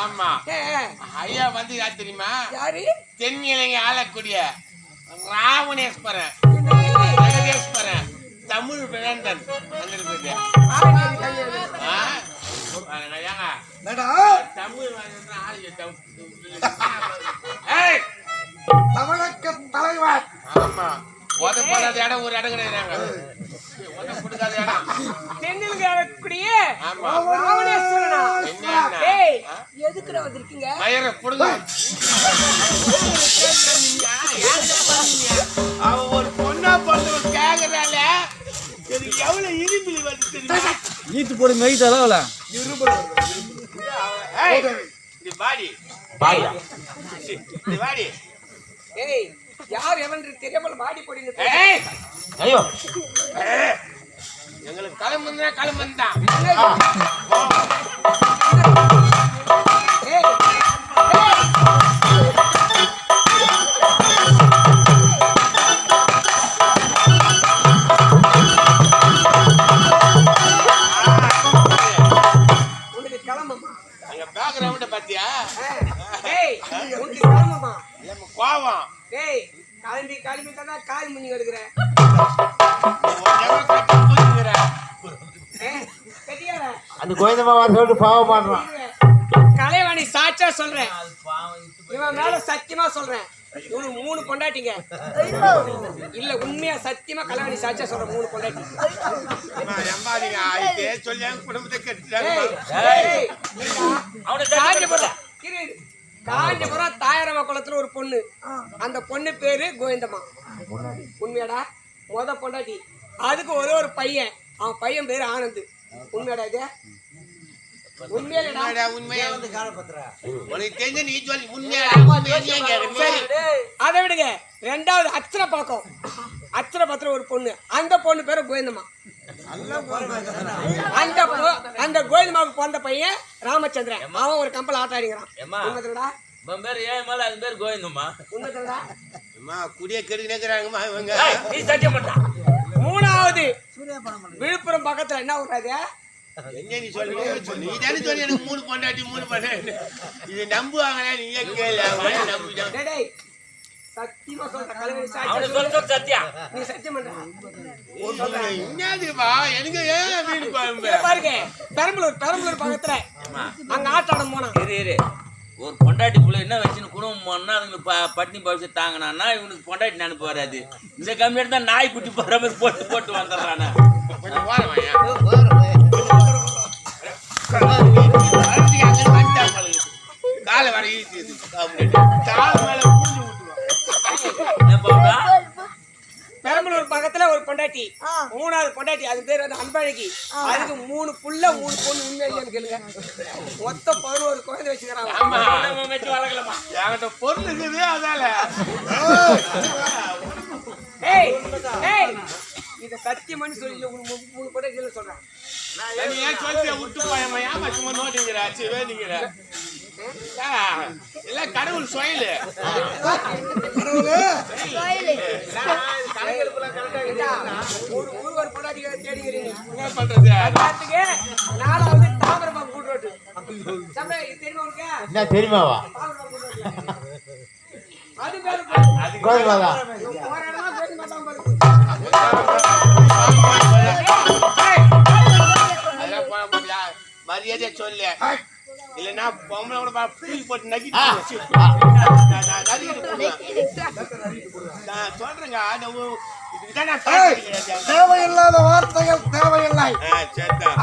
ஆமா ஐயா வந்து யார் தெரியுமா? யாரு? தென்னிலங்கை ஆளக்கூடிய ராவணேஸ்வரன் தமிழ் வேந்தன் வந்திருக்கு. தமிழக தலைவர். ஆமா உதப்படாத இடம் ஒரு இடம் கிடையாது. கொடுக்காத இடம் தென்னிலங்கை ஆளக்கூடிய ராவணேஸ்வரனா? ஏய் எதுக்குற வந்திருக்கீங்க? மயிர புடுங்க. அவ ஒரு பொண்ணா பொண்ணு கேக்குறால எனக்கு எவ்வளவு இரும்பிலி வந்து தெரியுமா? ஈத்து போடு மெய்தால இரும்பல் ஏய் நீ பாடி பாடியா நீ பாடி. ஏய் யார் எவன் தெரியாமல பாடி போடிங்க. ஏய் ஐயோ எங்களுக்கு களமந்தா களமந்தா. ஏய் பாத்தியா? ஏய் உனக்கு கிளம்பமா கோவம். ஏய் காலி தான கால் முன்னி எடுக்கற. அந்த கோயிந்தமா வந்து பாவம் பண்றான். கலைவாணி சாட்சியா சொல்றேன். இவன் மேல சத்தியமா சொல்றேன். இவனு 3 பொண்டாட்டிங்க. இல்ல உண்மையா சத்தியமா கலைவாணி சாட்சியா சொல்ற 3 பொண்டாட்டி. எம்பாடிங்க ஐதே சொல்லியாங்க குடும்பத்தை கெடுத்துட்டாங்க. ஏய் காஞ்சிபுரம் தாயாரம்மா குளத்துல ஒரு பொண்ணு. அந்த பொண்ணு பேரு கோவிந்தம்மா. உண்மையாடா? முத பொண்டாட்டி. அதுக்கு ஒரு பையன். அவன் பையன் பேரு ஆனந்த். உண்மையாடா இது? உண்மையாடா? உண்மையா வந்து காலப்பத்திர உனக்கு தெரிஞ்ச நீ சொல்லி உண்மையா? அதை விடுங்க. 2வது அச்சர பத்திர ஒரு பொண்ணு. அந்த பொண்ணு பேரு கோவிந்தம்மா. அந்த கோவிந்தம்மாவுக்கு பிறந்த பையன் ராமச்சந்திரன். அவன் ஒரு கம்பல் ஆட்ட ஆடிக்கிறான். உண்மைடா? பேர் ஏன் மேல அது பேர் கோவிந்தம்மா. உண்மைடா? அம்மா குடிய கெடுக்குறாங்கம்மா இவங்க. நீ சத்தியம் பண்ணா. 3வது விழுப்புரம் பக்கத்துல என்ன ஊராது? எங்க நீ சொல்லி நீ தானே சொல்லி எனக்கு 3 பொண்டாட்டி 3 பொண்டாட்டி. இது நம்புவாங்களா? நீயே கேளு. நம்பு. டேய் சத்தியமா சொல்ற கலைவரி சாட்சி. அவனே சொல்ற சத்தியா. நீ சத்தியம் பண்ற. என்னதுமா எனக்கு ஏன் வீடு பாருங்க. பாருங்க பெரம்பலூர் பக்கத்துல அங்க ஆட்டாடம் போனா. இரு ஒரு பொண்டாட்டி புள்ள என்ன வச்சுன்னு குடும்பம் போனா அதுங்களுக்கு பட்டினி பவிச்சு தாங்கினான்னா இவனுக்கு பொண்டாட்டி நினைப்பு வராது. இந்த கம்மியாக தான் நாய் குட்டி போற மாதிரி போட்டு வந்துடுறானா. காலை வர பெரம்பலூர் பக்கத்துல ஒரு பொண்டாட்டி. 3வது பொண்டாட்டி. அது பேர் வந்து அன்பழகி. அதுக்கு 3 புள்ள 3 பொண்ணு. உண்மையிலேன்னு கேளுங்க. மொத்தம் 11 குழந்தை வச்சுக்கிறாங்க. பொருள் இருக்குது அதால. ஏய் இத சத்தியமானு சொல்லி 3 பொண்டாட்டி சொல்றேன். நீ ஏன் சொல்லிய விட்டு போயமா? ஏமா சும்மா நோட்டிங்கிற வேணுங்கிற எல்லாம் கடவுள் சொயலு. ஒரு பொண்டாட்டி தேடிக்கிறீங்க. என்ன பண்றது? 4வது தாமரபாபு கூட்டு ரோட்டு. தெரியுமா உனக்கு? என்ன தெரியுமாவா? அது பேரு கோயில்வாதா. மரியாதையா சொல்லு. இல்லன்னா பொம்பளை கூட போட்டு நக்கி சொல்றேங்க. தேவையில்லாத வார்த்தைகள் தேவையில்லை.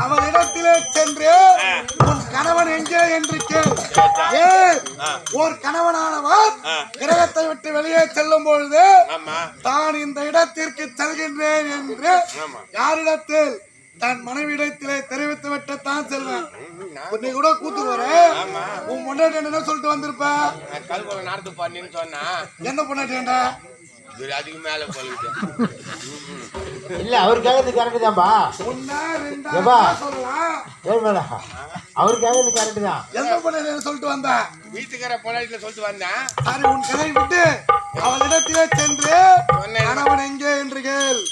அவனிடத்திலே சென்று உன் கணவன் எங்கே என்று கேள். ஒரு கணவனானவர் கிரகத்தை விட்டு வெளியே செல்லும் பொழுது தான் இந்த இடத்திற்கு செல்கின்றேன் என்று யாரிடத்தில் தன் மனைவிடத்திலே தெரிவித்து விட்டு தான் செல்வேன். உன்னை கூட கூத்து வர உன் பொண்டாட்டி என்ன சொல்லிட்டு வந்திருப்ப? கல்பனை நடத்து பண்ணின்னு சொன்னா என்ன பொண்டாட்டியா? அதுக்கு மேல போயிட்டு இல்ல அவருக்காக இது கரெக்ட் தான்பா. அவருக்காக இது கரெக்ட் தான். எந்த பொண்டாட்டி சொல்லிட்டு வந்தா? வீட்டுக்கார பொண்டாட்டில சொல்லிட்டு வந்தேன். சரி உன் கதை விட்டு அவளிடத்திலே சென்று கணவன் எங்கே என்று கேள்.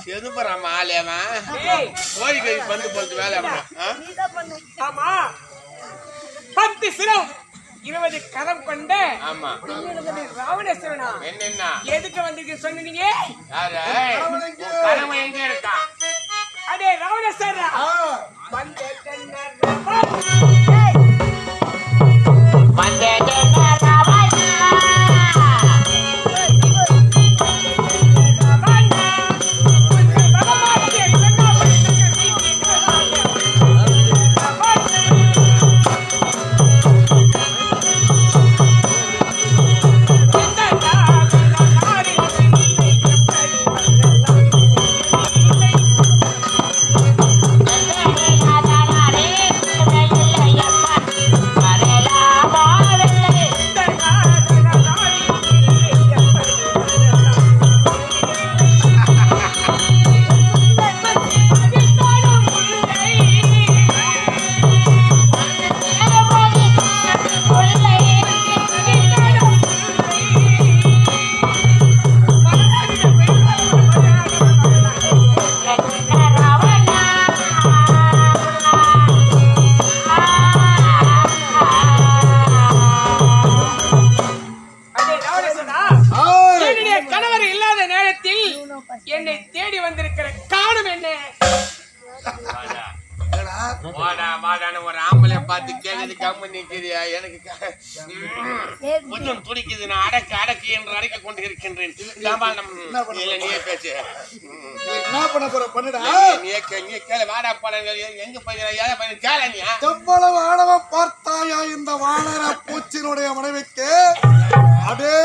செதுப்புறாமா ஆலேமா ஏய், கோழி கறி பந்து போட்டு வேலை அப்படின்னா ஆமா 10 சிரம் 20 கரம் கொண்ட ஆமா ராவணேஸ்வரனா என்னென்ன எதுக்கு வந்திருக்கு சொன்னீங்க? யாரு கணவன் எங்க இருக்கான் அடே ராவணேஸ்வரா வந்தே என்னை தேடி வந்திருக்கிற காரணம் என்ன? வாடான்னு ஒரு ஆம்பளை பார்த்து கேள்வி கம்மி நிற்கிறியா? எனக்கு கொஞ்சம் துடிக்குது. நான் அடக்கு என்று அடக்க கொண்டு இருக்கின்றேன். நீயே பேசு. என்ன பண்ண போற பண்ணுடா? நீ கேளு. வாடா போன எங்க போய் கேள. நீ எவ்வளவு ஆணவம் பார்த்தாயா இந்த வானர பூச்சினுடைய மனைவிக்கு? அடே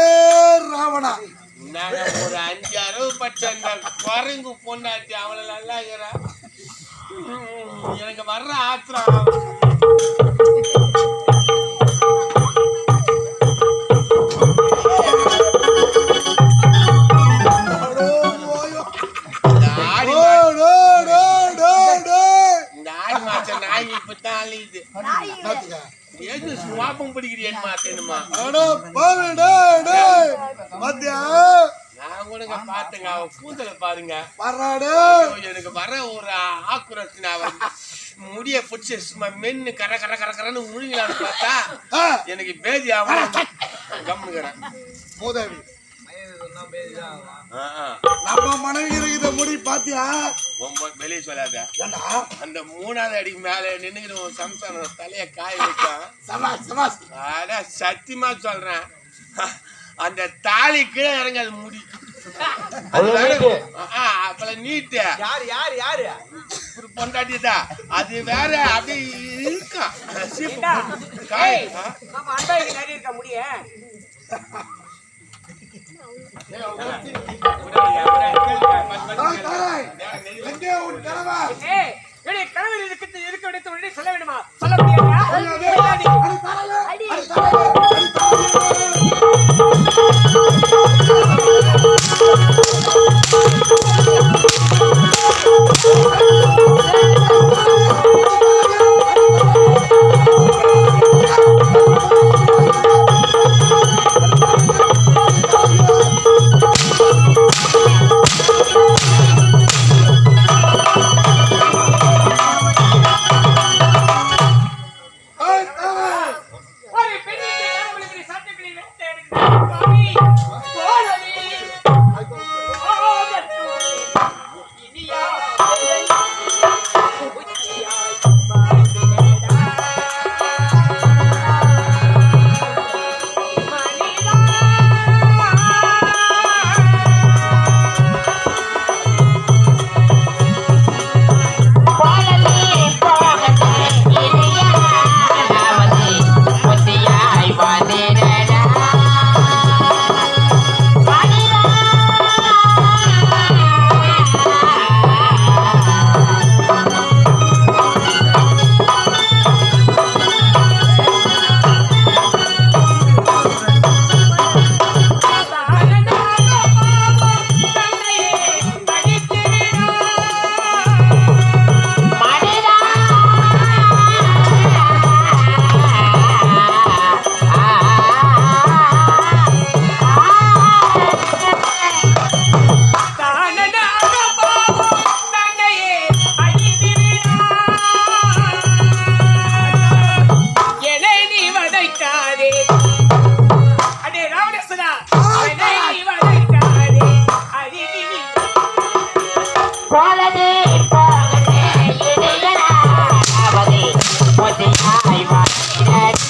ராவணா, ஒரு 5-6 பட்சம் குரங்கு பொண்ணாச்சு அவளை நல்லா இருக்கிறா. எனக்கு வர்ற ஆத்திரம் இந்த ஆடி மாசம் நாய் இப்பதான் அழியுது. சுவாபம் பிடிக்கிறேன் மாத்தேனுமா? நான் கூட பாத்துங்க அவன் கூந்தல பாருங்க. எனக்கு வர ஒரு ஆக்குரத்தின அவன் முடிய பிடிச்சி சும்மா மென்னு கரன்னு முழுங்கலான்னு பார்த்தா எனக்கு பேதி அவன் கம்முனுக்கிறேன். மூதேவி நம்ம மனைவி இருக்கிற முடி பாத்தியா? வெளியே சொல்லாத. அந்த 3வது அடி மேல நின்னுக்கிட்டு ஒரு சம்சாரம் தலைய காய வச்சான். சத்தியமா சொல்றேன், அந்த தாலி கீழே இறங்காது முடி. அப்பல நீட்டு பொண்டாட்டிதா அது வேற அப்படி இருக்கா? முடிய கணவர் இருக்க விடுத்த உடனே சொல்ல வேண்டுமா? சொல்ல முடியாது. போலது போகது இடையலாவது பொதியாய் வாதிடலா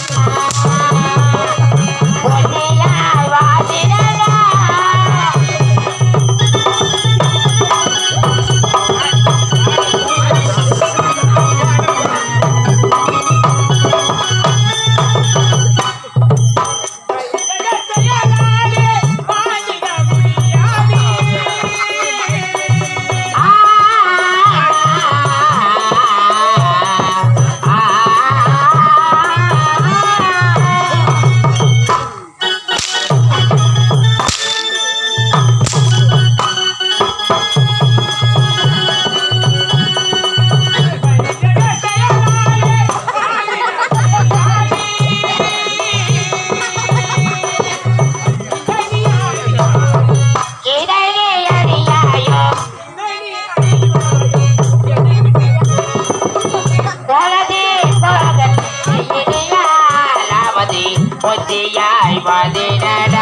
பொதியாய் வாதிட